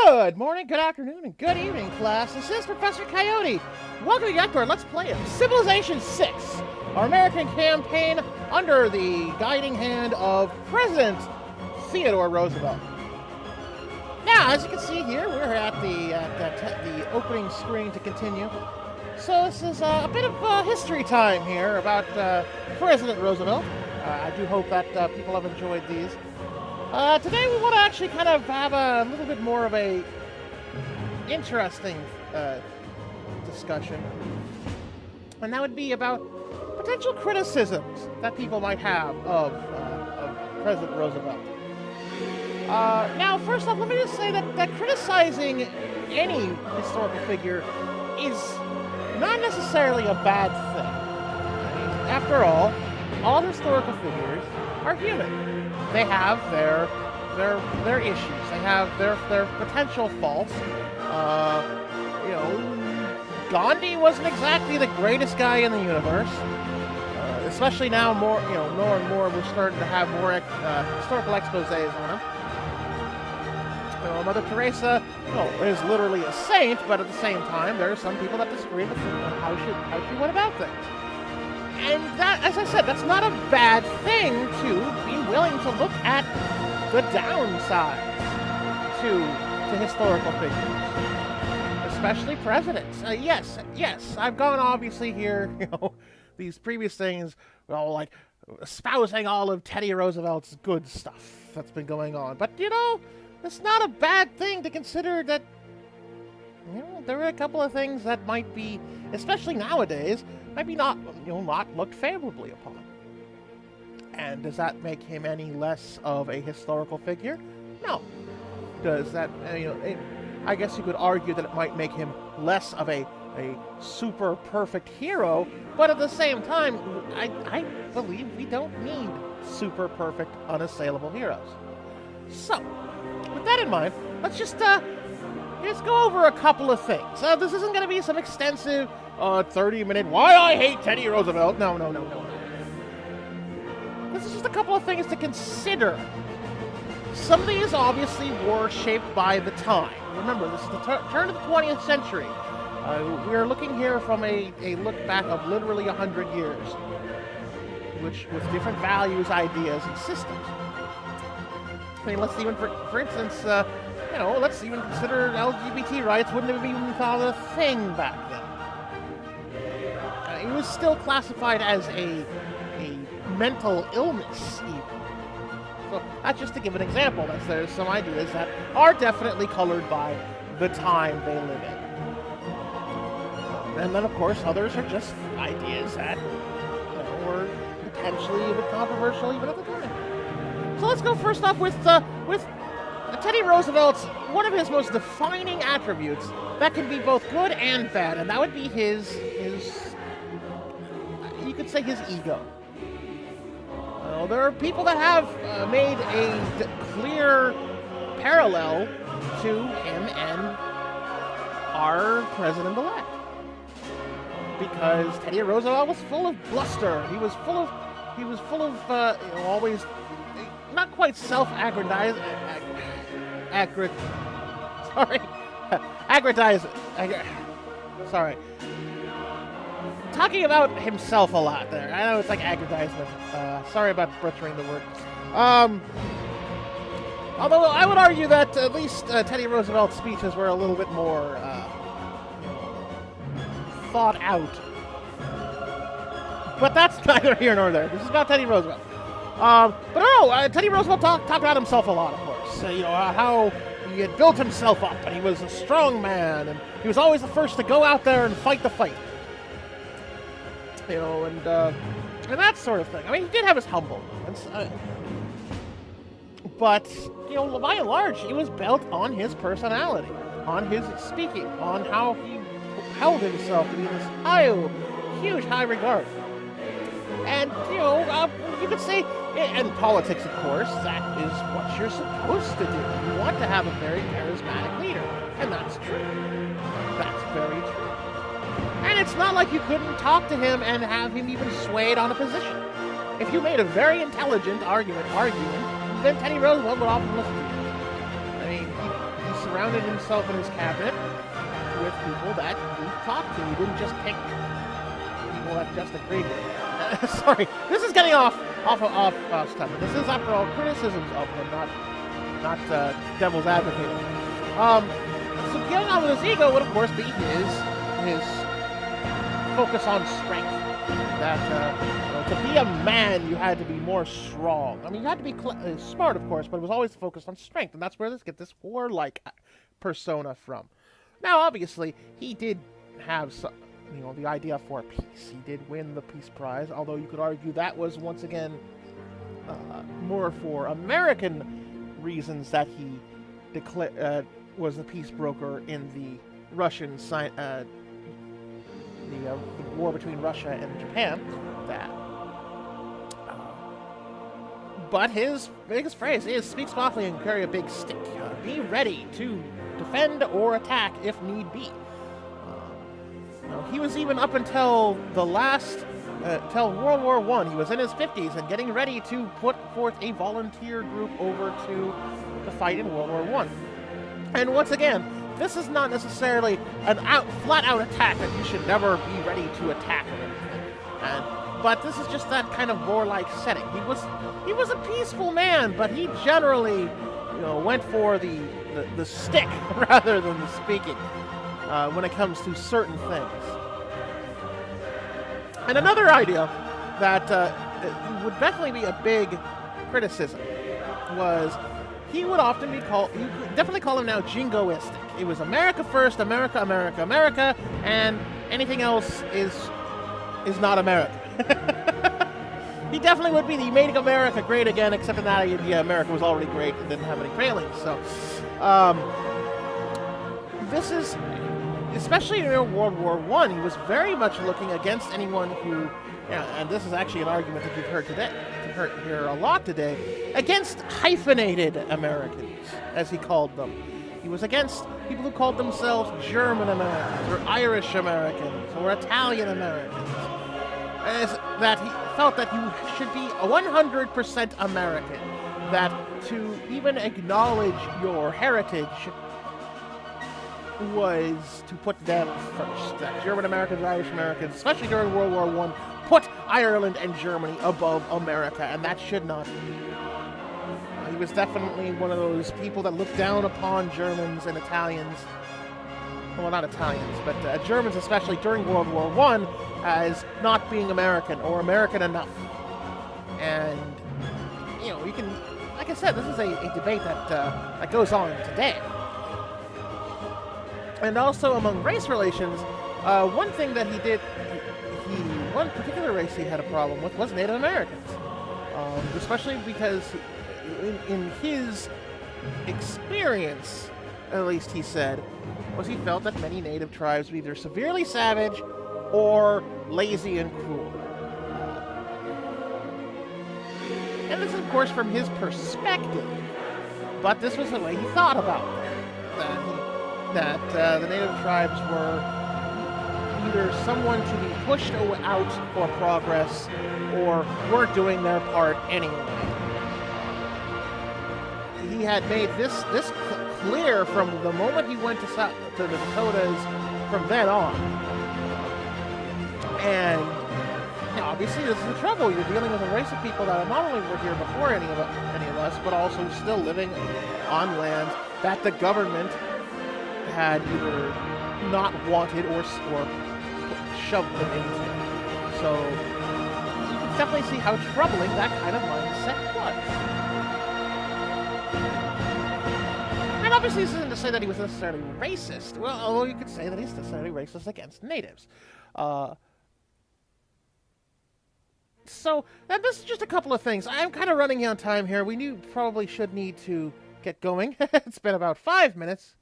Good morning, good afternoon, and good evening, class. This is Professor Coyote. Welcome again to our Let's Play of Civilization 6, our American campaign under the guiding hand of President Theodore Roosevelt. Now, as you can see here, we're at the opening screen to continue. So this is a bit of history time here about President Roosevelt. I do hope that people have enjoyed these. Today we want to actually kind of have a little bit more of a interesting discussion. And that would be about potential criticisms that people might have of President Roosevelt. Now, first off, let me just say that criticizing any historical figure is not necessarily a bad thing. After all historical figures are human. They have their issues. They have their potential faults. Gandhi wasn't exactly the greatest guy in the universe. Especially now, more and more, we're starting to have more historical exposés on him. Mother Teresa, is literally a saint, but at the same time, there are some people that disagree with how she went about things. And that, as I said, that's not a bad thing to be willing to look at the downsides to historical figures, especially presidents. Yes, I've gone obviously here, these previous things, like espousing all of Teddy Roosevelt's good stuff that's been going on. But, it's not a bad thing to consider that, there are a couple of things that might be, especially nowadays, maybe not looked favorably upon. And does that make him any less of a historical figure? No. Does that, I guess you could argue that it might make him less of a super perfect hero, but at the same time, I believe we don't need super perfect, unassailable heroes. So, with that in mind, let's just go over a couple of things. This isn't going to be some extensive 30-minute, why I hate Teddy Roosevelt. No. This is just a couple of things to consider. Some of these obviously were shaped by the time. Remember, this is the turn of the 20th century. We are looking here from a look back of literally 100 years, with different values, ideas, and systems. I mean, let's even, for instance, let's even consider LGBT rights wouldn't have even thought a thing back then. It was still classified as a mental illness, even. So that's just to give an example. There's some ideas that are definitely colored by the time they live in. And then, of course, others are just ideas that were potentially a bit controversial even at the time. So let's go first off with Teddy Roosevelt's, one of his most defining attributes that can be both good and bad, and that would be his you could say his ego. There are people that have made a clear parallel to him and our president-elect. Because Teddy Roosevelt was full of bluster. He was full of always not quite self-aggrandizing. Talking about himself a lot there. I know it's like aggrandizement. Sorry about butchering the word. Although I would argue that at least Teddy Roosevelt's speeches were a little bit more thought out. But that's neither here nor there. This is about Teddy Roosevelt. Teddy Roosevelt talked about himself a lot, of course. How he had built himself up, and he was a strong man, and he was always the first to go out there and fight the fight. And that sort of thing. I mean, he did have his humble moments. But, by and large, it was built on his personality, on his speaking, on how he held himself in this huge high regard. And, you could say, in politics, of course, that is what you're supposed to do. You want to have a very charismatic leader. And that's true. That's very true. And it's not like you couldn't talk to him and have him even swayed on a position. If you made a very intelligent argument, then Teddy Roosevelt would often listen to you. I mean, he surrounded surrounded himself and his cabinet with people that he talked to. He didn't just pick people that just agreed with him. Sorry, this is getting off stuff. This is, after all, criticisms of him, not devil's advocating. So getting on with his ego would, of course, be his focus on strength. That to be a man, you had to be more strong. I mean, you had to be smart, of course, but it was always focused on strength, and that's where let's get this warlike persona from. Now, obviously, he did have some, the idea for peace. He did win the Peace Prize, although you could argue that was, once again, more for American reasons that he was the peace broker in the Russian the war between Russia and Japan. But his biggest phrase is, speak softly and carry a big stick. Be ready to defend or attack if need be. He was even up until till World War I. He was in his 50s and getting ready to put forth a volunteer group over to fight in World War I. And once again, this is not necessarily an flat-out attack that you should never be ready to attack or anything. But this is just that kind of warlike setting. He was a peaceful man, but he generally, went for the stick rather than the speaking when it comes to certain things. And another idea that would definitely be a big criticism was he would often be called, you could definitely call him now jingoistic. It was America first, America, America, America, and anything else is not America. He definitely would be the making America great again, except in that idea America was already great and didn't have any failings. So, this is, especially in World War I, he was very much looking against anyone who, and this is actually an argument that you've heard here a lot today, against hyphenated Americans, as he called them. He was against people who called themselves German Americans, or Irish Americans, or Italian Americans. As that he felt that you should be 100% American, that to even acknowledge your heritage was to put them first. That German Americans, Irish Americans, especially during World War I, put Ireland and Germany above America, and that should not be. He was definitely one of those people that looked down upon Germans and Italians. Well, not Italians, but Germans especially during World War I as not being American or American enough. And, you can, like I said, this is a debate that goes on today. And also among race relations, one thing that he did, one particular race he had a problem with was Native Americans. Especially because in his experience, at least he said, was he felt that many native tribes were either severely savage or lazy and cruel. And this is, of course, from his perspective, but this was the way he thought about it. That the native tribes were either someone to be pushed out for progress or weren't doing their part anyway. He had made this clear from the moment he went to the Dakotas from then on. And obviously this is the trouble. You're dealing with a race of people that not only were here before any of us, but also still living on lands that the government had either not wanted or shoved them into. So you can definitely see how troubling that kind of mindset was. And obviously this isn't to say that he was necessarily racist. Well, although you could say that he's necessarily racist against natives. So, and this is just a couple of things. I'm kind of running on time here. We probably should need to get going. It's been about 5 minutes.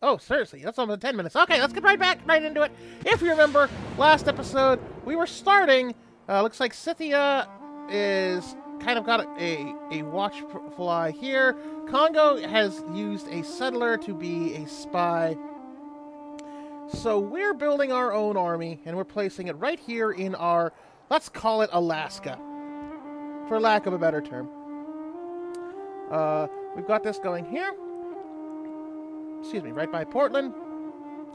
Oh, seriously, that's almost 10 minutes. Okay, let's get right into it. If you remember, last episode, we were starting, looks like Scythia is kind of got a watchful eye here. Congo has used a settler to be a spy. So we're building our own army, and we're placing it right here in our, let's call it Alaska, for lack of a better term. We've got this going here. excuse me, right by Portland.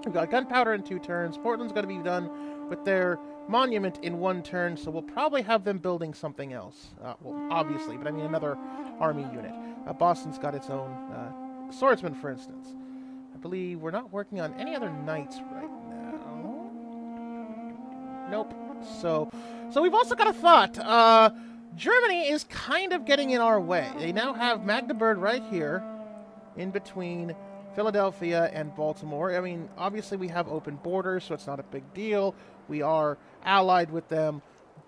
We've got gunpowder in 2 turns. Portland's going to be done with their monument in 1 turn, so we'll probably have them building something else. Well, obviously, but I mean another army unit. Boston's got its own swordsman, for instance. I believe we're not working on any other knights right now. Nope. So we've also got a thought. Germany is kind of getting in our way. They now have Magdeburg right here, in between Philadelphia and Baltimore. I mean, obviously we have open borders, so it's not a big deal. We are allied with them,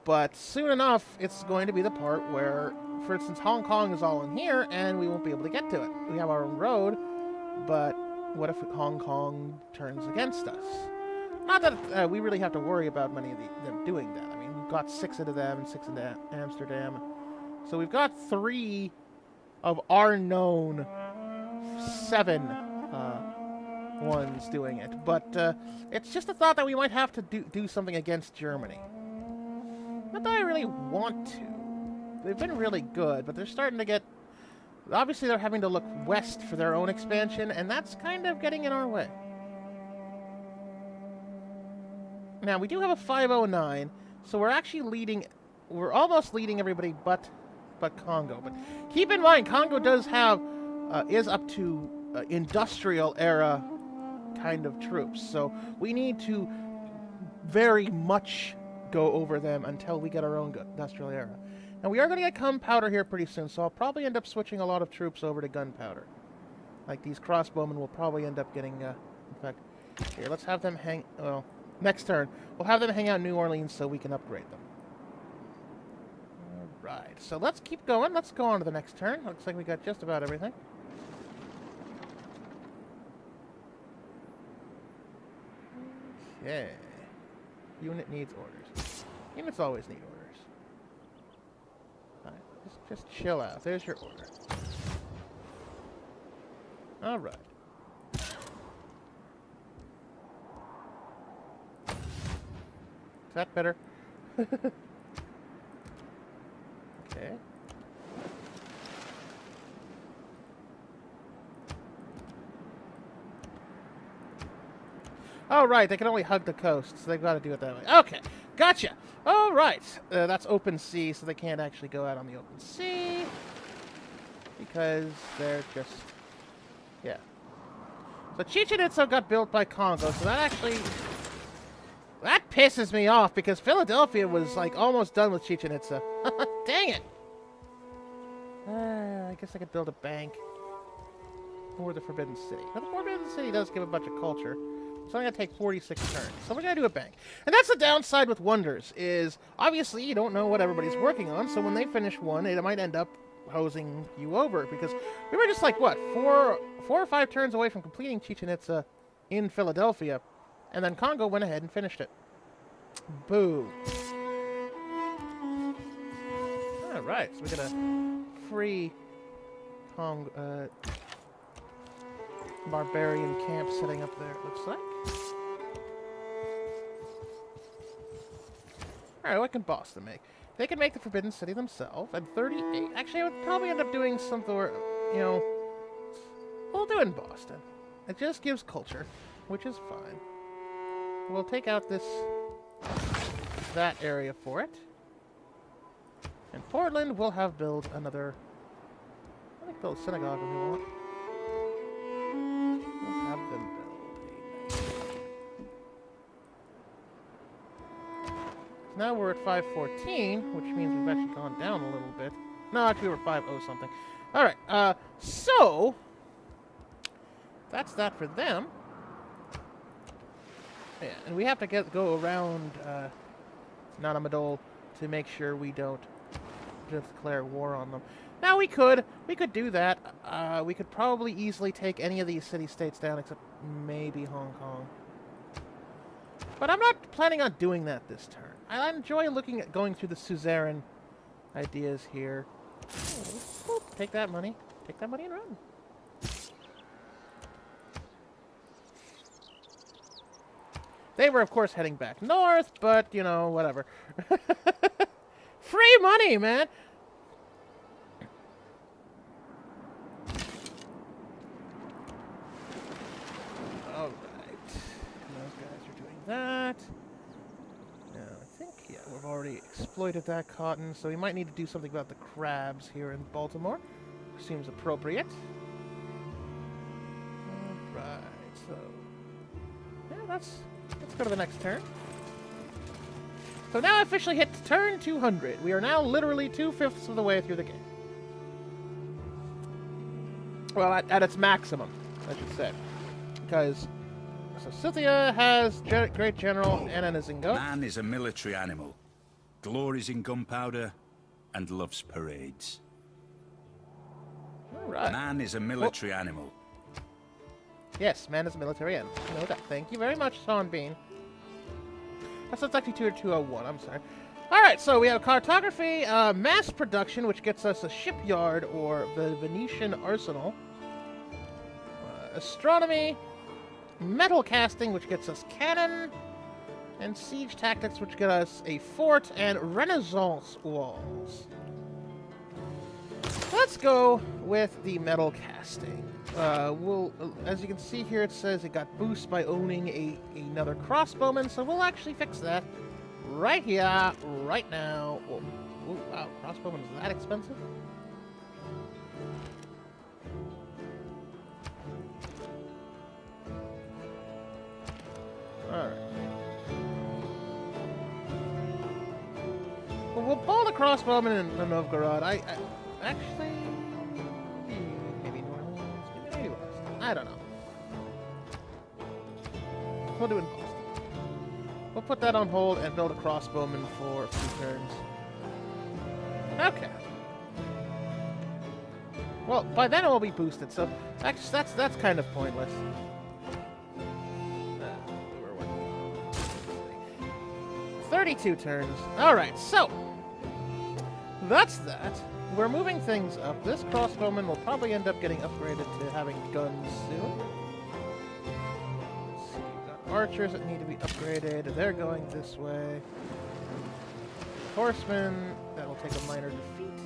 but soon enough, it's going to be the part where, for instance, Hong Kong is all in here, and we won't be able to get to it. We have our own road, but what if Hong Kong turns against us? Not that we really have to worry about many of them doing that. I mean, we've got 6 into them and 6 into Amsterdam. So we've got 3 of our known 7 ones doing it. But it's just a thought that we might have to do something against Germany. Not that I really want to. They've been really good, but they're starting to get... Obviously, they're having to look west for their own expansion, and that's kind of getting in our way. Now, we do have a 509, so we're actually leading... We're almost leading everybody but Congo. But keep in mind, Congo does have... is up to industrial era kind of troops. So we need to very much go over them until we get our own industrial era. And we are going to get gunpowder here pretty soon, so I'll probably end up switching a lot of troops over to gunpowder. Like these crossbowmen will probably end up getting... in fact, here, let's have them hang... Well, next turn, we'll have them hang out in New Orleans so we can upgrade them. Alright, so let's keep going. Let's go on to the next turn. Looks like we got just about everything. Okay. Unit needs orders. Units always need orders. Alright, just chill out. There's your order. Alright. Is that better? Okay. Oh, right, they can only hug the coast, so they've got to do it that way. Okay, gotcha. All right, that's open sea, so they can't actually go out on the open sea. Because they're just... Yeah. So Chichen Itza got built by Congo, so that actually... That pisses me off, because Philadelphia was, like, almost done with Chichen Itza. Dang it! I guess I could build a bank. Or the Forbidden City. But the Forbidden City does give a bunch of culture. It's only going to take 46 turns. So we're going to do a bank. And that's the downside with Wonders, is obviously you don't know what everybody's working on, so when they finish one, it might end up hosing you over. Because we were just like, what, four or 5 turns away from completing Chichen Itza in Philadelphia, and then Congo went ahead and finished it. Boo. Alright, so we're going to free barbarian camp setting up there, it looks like. Alright, what can Boston make? They can make the Forbidden City themselves at 38. Actually, I would probably end up doing something where, you know, we'll do it in Boston. It just gives culture, which is fine. We'll take out that area for it. And Portland, we'll have build another... I think build a synagogue if we want. We'll have them build a... Now we're at 514, which means we've actually gone down a little bit. No, actually we're 5-0 something. Alright, so... That's that for them. Yeah, and we have to go around Nanamadol to make sure we don't just declare war on them. Now we could do that. We could probably easily take any of these city-states down, except maybe Hong Kong. But I'm not planning on doing that this turn. I enjoy going through the suzerain ideas here. Take that money. Take that money and run. They were, of course, heading back north, but, you know, whatever. Free money, man! that. No, I think, yeah, we've already exploited that cotton, so we might need to do something about the crabs here in Baltimore. Seems appropriate. Right, so... yeah, let's go to the next turn. So now officially hit turn 200. We are now literally 2/5 of the way through the game. Well, at its maximum, I should say. Because, so Scythia has Great General Ananizingo. Man is a military animal. Glories in gunpowder and loves parades. All right. Man is a military animal. Yes, man is a military animal. I know that. Thank you very much, Sean Bean. That's actually 201, I'm sorry. Alright, so we have cartography, mass production, which gets us a shipyard or the Venetian arsenal. Astronomy, metal casting, which gets us cannon, and siege tactics, which get us a fort and Renaissance walls. Let's go with the metal casting. As you can see here, it says it got boost by owning another crossbowman, so we'll actually fix that right here, right now. Whoa. Ooh, wow, crossbowman is that expensive? Alright. Well, we'll pull the crossbowman in Novgorod. I actually... maybe New Orleans, maybe West. I don't know. We'll do it in Boston. We'll put that on hold and build a crossbowman for a few turns. Okay. Well, by then it will be boosted, so actually that's kind of pointless. 32 turns. Alright, so that's that. We're moving things up. This crossbowman will probably end up getting upgraded to having guns soon. Let's see, we've got archers that need to be upgraded. They're going this way. Horsemen, that will take a minor defeat.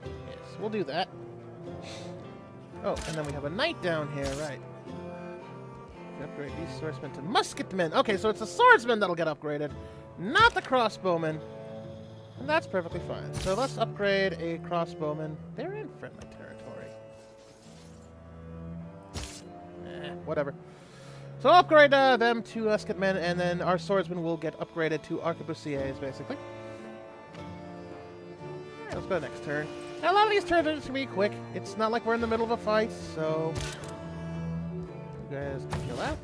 Yes, we'll do that. Oh, and then we have a knight down here, right. Upgrade these swordsmen to musketmen. Okay, so it's the swordsman that'll get upgraded, not the crossbowman. And that's perfectly fine. So let's upgrade a crossbowman. They're in friendly territory. Whatever. So I'll upgrade them to musketmen, and then our swordsmen will get upgraded to arquebusiers, basically. Alright, let's go to the next turn. Now, a lot of these turns are just going to be quick. It's not like we're in the middle of a fight, so... you guys can chill out.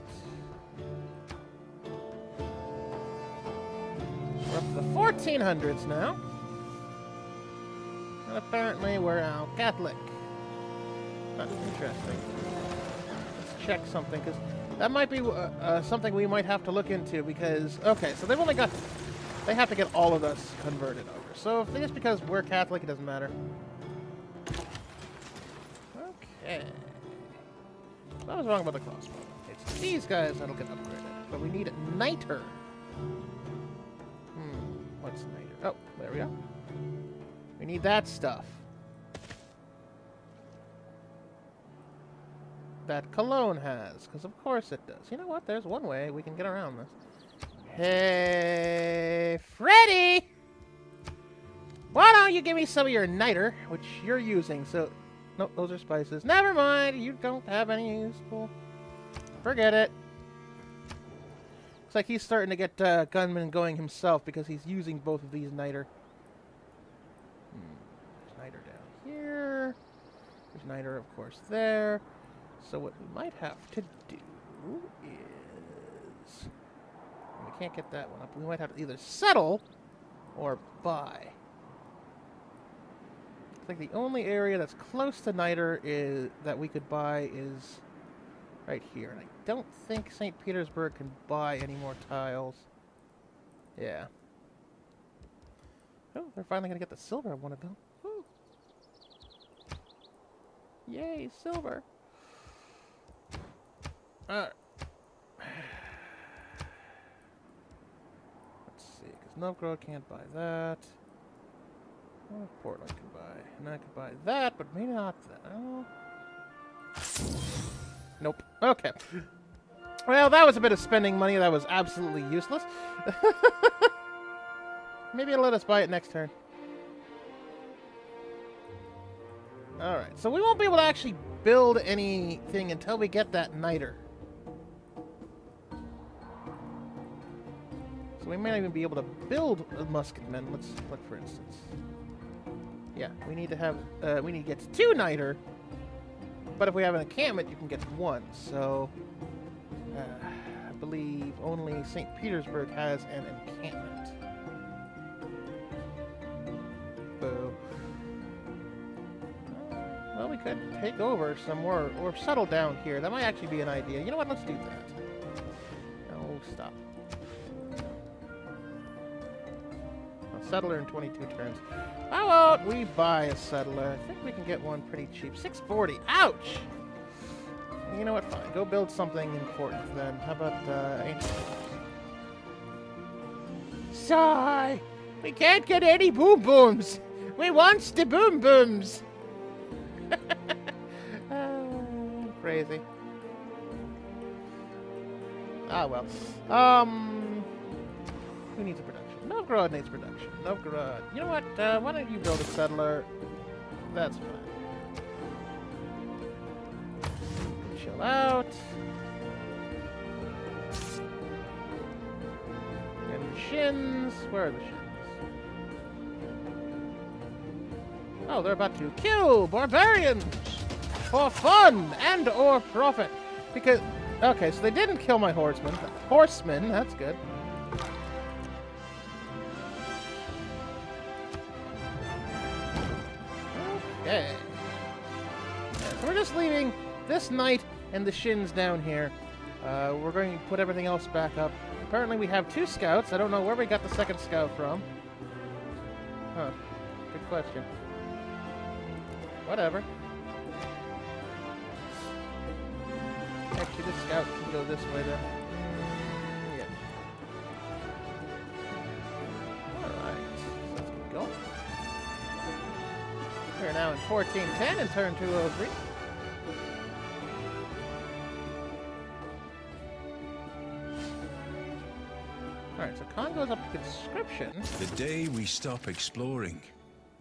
We're up to the 1400s now. And apparently we're now Catholic. That's interesting. Let's check something, because that might be something we might have to look into, because... okay, so they've only got... they have to get all of us converted over. So if just because we're Catholic, it doesn't matter. Okay. I was wrong about the crossbow. It's these guys that'll get upgraded. But we need a Niter. What's Niter? Oh, there we go. We need that stuff. That Cologne has. Because of course it does. You know what? There's one way we can get around this. Hey, Freddy! Why don't you give me some of your Niter, which you're using, so... nope, those are spices. Never mind, you don't have any useful. Forget it. Looks like he's starting to get gunman going himself because he's using both of these Niter. There's Niter down here. There's Niter, of course, there. So what we might have to do is... we can't get that one up. We might have to either settle or buy. I think the only area that's close to Niter is that we could buy is right here. And I don't think St. Petersburg can buy any more tiles. Yeah. Oh, they're finally going to get the silver I wanted, though. Woo. Yay, silver. Alright. Let's see, because Novgorod can't buy that. Oh, Portland can buy. And I could buy that, but maybe not that. Oh. Nope. Okay. Well, that was a bit of spending money that was absolutely useless. Maybe it'll let us buy it next turn. Alright, so we won't be able to actually build anything until we get that niter. So we may not even be able to build a musketman. Let's look, for instance. Yeah, we need to have, we need to get to 2 niter. But if we have an encampment, you can get 1. So, I believe only St. Petersburg has an encampment. Boo. Well, we could take over some more, or settle down here. That might actually be an idea. You know what? Let's do that. No, stop. A settler in 22 turns. How about we buy a settler? I think we can get one pretty cheap. 640. Ouch! You know what? Fine. Go build something important then. How about ancient? Sigh! We can't get any boom booms! We wants the boom booms! Crazy. Ah, well. Who needs a production? Novgorod needs production. Novgorod. You know what? Why don't you build a settler? That's fine. Chill out. And the shins. Where are the shins? Oh, they're about to kill barbarians for fun and or profit. Because, okay, so they didn't kill my horsemen. Horsemen, that's good. Okay. So we're just leaving this knight and the shins down here. We're going to put everything else back up. Apparently we have 2 scouts. I don't know where we got the 2nd scout from. Huh. Good question. Whatever. Actually, this scout can go this way then. Yeah. Alright. So let's keep going. We're now in 1410 and turn 203. Alright, so Khan goes up to conscription. The day we stop exploring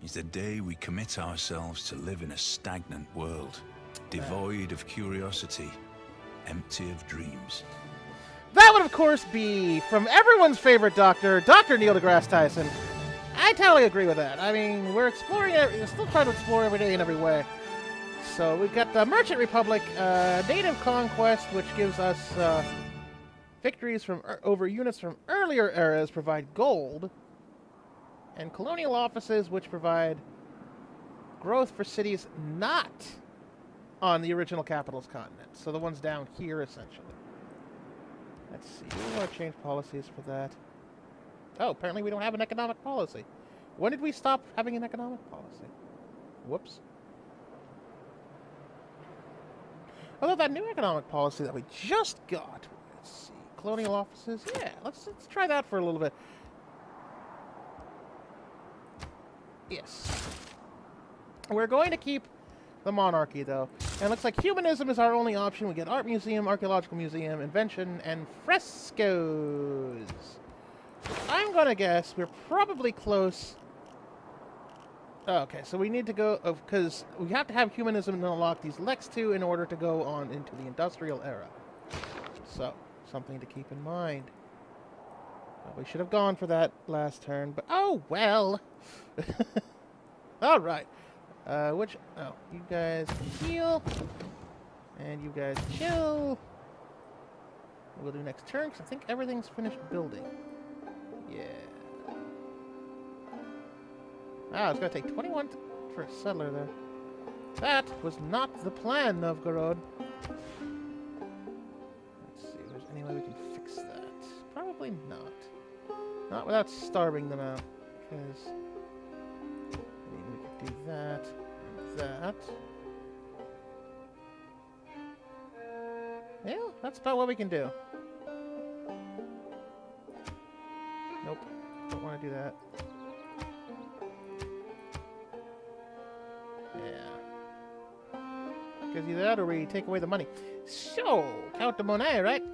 is the day we commit ourselves to live in a stagnant world, devoid of curiosity, empty of dreams. That would, of course, be from everyone's favorite doctor, Dr. Neil deGrasse Tyson. I totally agree with that. I mean, we're exploring, we're still trying to explore every day in every way. So we've got the Merchant Republic, Native Conquest, which gives us victories from over units from earlier eras, provide gold, and colonial offices, which provide growth for cities not on the original capital's continent. So the ones down here, essentially. Let's see. We want to change policies for that. Oh, apparently we don't have an economic policy. When did we stop having an economic policy? Whoops. Although that new economic policy that we just got. Let's see. Colonial offices. Yeah, let's try that for a little bit. Yes. We're going to keep the monarchy, though. And it looks like humanism is our only option. We get art museum, archaeological museum, invention, and frescoes. I'm going to guess we're probably close. Oh, okay, so we need to go, because we have to have humanism to unlock these Lex 2 in order to go on into the industrial era. So, something to keep in mind. Well, we should have gone for that last turn, but oh well. All right. Oh, you guys can heal, and you guys chill. We'll do next turn, because I think everything's finished building. Yeah. Ah, it's going to take 21 for a settler there. That was not the plan, Novgorod. Let's see if there's any way we can fix that. Probably not. Not without starving them out, because we could do that and that. Yeah, that's about what we can do. Nope, don't want to do that. Yeah. Because either that or we take away the money. So, count the money, right?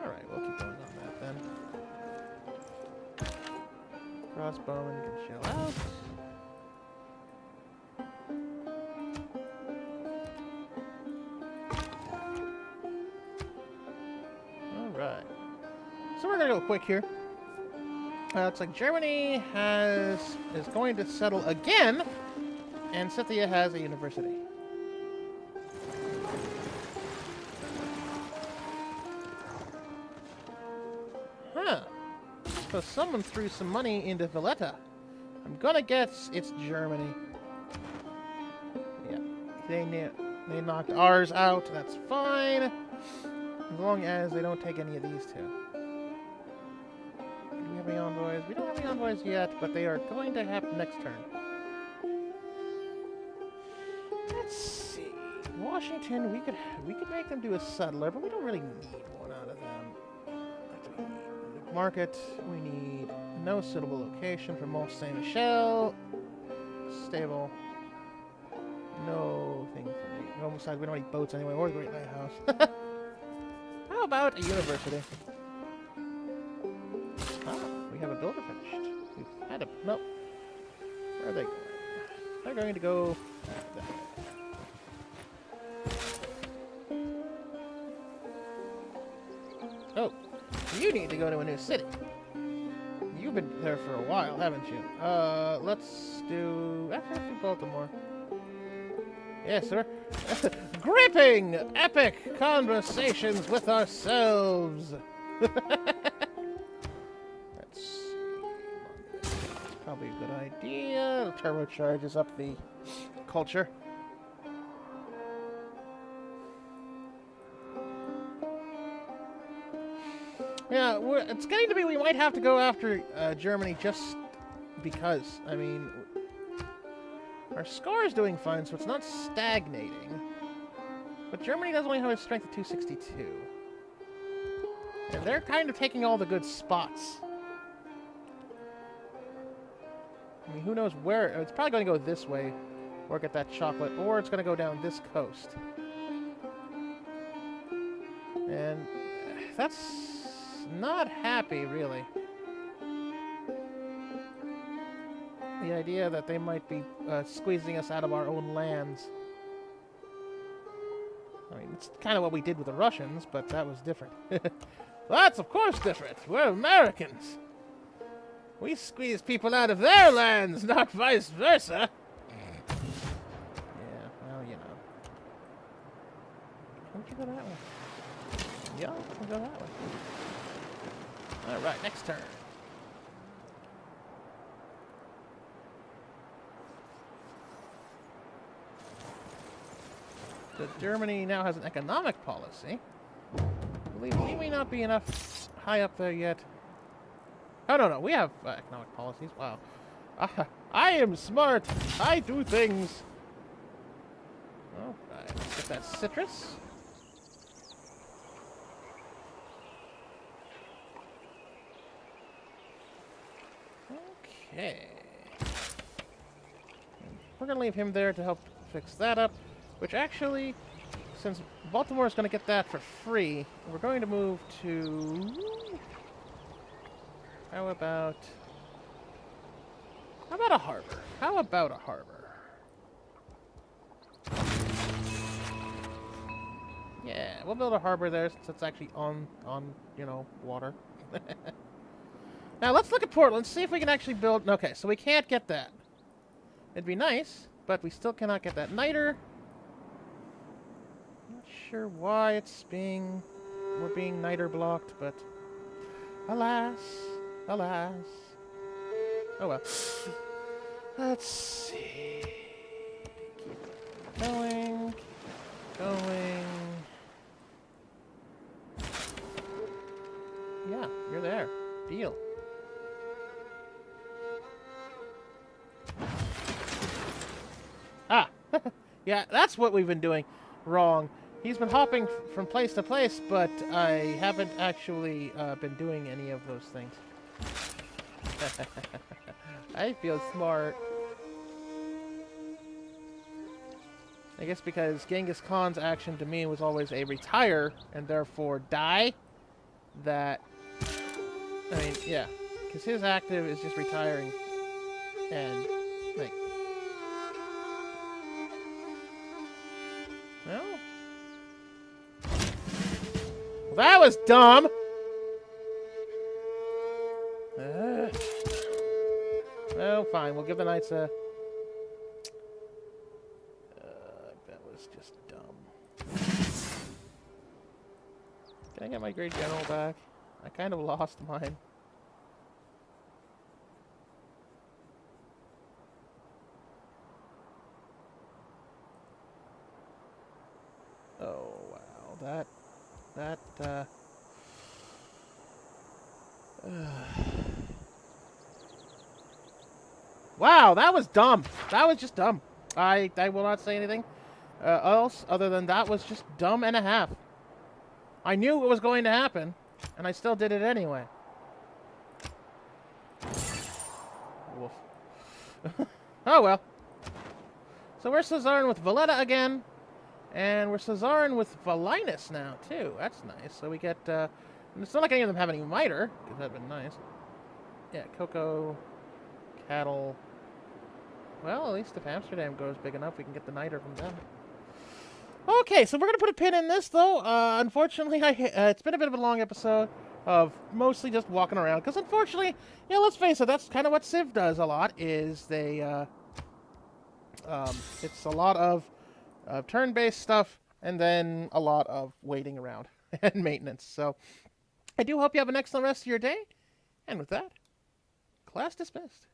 Alright, we'll keep going on that then. Crossbowman can chill out. Alright. So we're gonna go quick here. It's like Germany is going to settle again, and Scythia has a university. Huh. So someone threw some money into Valletta. I'm gonna guess it's Germany. Yeah. They knocked ours out. That's fine. As long as they don't take any of these two. Do we have any envoys? We don't have any envoys yet, but they are going to happen next turn. Let's see. Washington, we could make them do a settler, but we don't really need one out of them. What do we need? Market. We need no suitable location for Mont Saint Michel. Stable. No thing for me. No, besides, we don't need boats anyway, or the Great Lighthouse. How about a university? Ah, we have a builder finished. We've had a... Nope. Where are they going? They're going to go that way. Oh, you need to go to a new city. You've been there for a while, haven't you? Let's do... Actually, let's do Baltimore. Yes, sir. Gripping epic conversations with ourselves. Let's see. That's probably a good idea. The turbocharges up the culture. Yeah, it's getting to be we might have to go after Germany just because. I mean, our score is doing fine, so it's not stagnating. But Germany does only have a strength of 262. And they're kind of taking all the good spots. I mean, who knows where... It's probably going to go this way, or get that chocolate, or it's going to go down this coast. And that's not happy, really. The idea that they might be squeezing us out of our own lands. I mean, it's kind of what we did with the Russians, but that was different. That's, of course, different. We're Americans. We squeeze people out of their lands, not vice versa. Yeah, well, you know. Why don't you go that way? Yeah, we'll go that way. Alright, next turn. So Germany now has an economic policy. I believe we may not be enough high up there yet. Oh, no, we have economic policies. Wow. I am smart. I do things. Alright, let's get that citrus. Okay. We're going to leave him there to help fix that up. Which actually, since Baltimore is going to get that for free, we're going to move to... How about a harbor? How about a harbor? Yeah, we'll build a harbor there since it's actually on you know, water. Now let's look at Portland, see if we can actually build... Okay, so we can't get that. It'd be nice, but we still cannot get that niter. Not sure why we're being niter blocked, but alas, alas. Oh well. Let's see. Keep going. Yeah, you're there. Deal. Ah! Yeah, that's what we've been doing wrong. He's been hopping from place to place, but I haven't actually been doing any of those things. I feel smart. I guess because Genghis Khan's action to me was always a retire and therefore die. That, I mean, yeah, because his active is just retiring and like, well, that was dumb. Well, fine. We'll give the knights a. That was just dumb. Can I get my great general back? I kind of lost mine. Oh wow, that. Wow, that was dumb. That was just dumb. I will not say anything else other than that was just dumb and a half. I knew it was going to happen, and I still did it anyway. Woof. Oh well. So we're Caesaring with Valletta again, and we're Caesaring with Valinus now too. That's nice. So we get. It's not like any of them have any miter, because that'd been nice. Yeah, cocoa, cattle. Well, at least if Amsterdam goes big enough, we can get the niter from them. Okay, so we're going to put a pin in this, though. Unfortunately, it's been a bit of a long episode of mostly just walking around. Because unfortunately, yeah, let's face it, that's kind of what Civ does a lot, is they, it's a lot of turn-based stuff, and then a lot of waiting around and maintenance. So, I do hope you have an excellent rest of your day. And with that, class dismissed.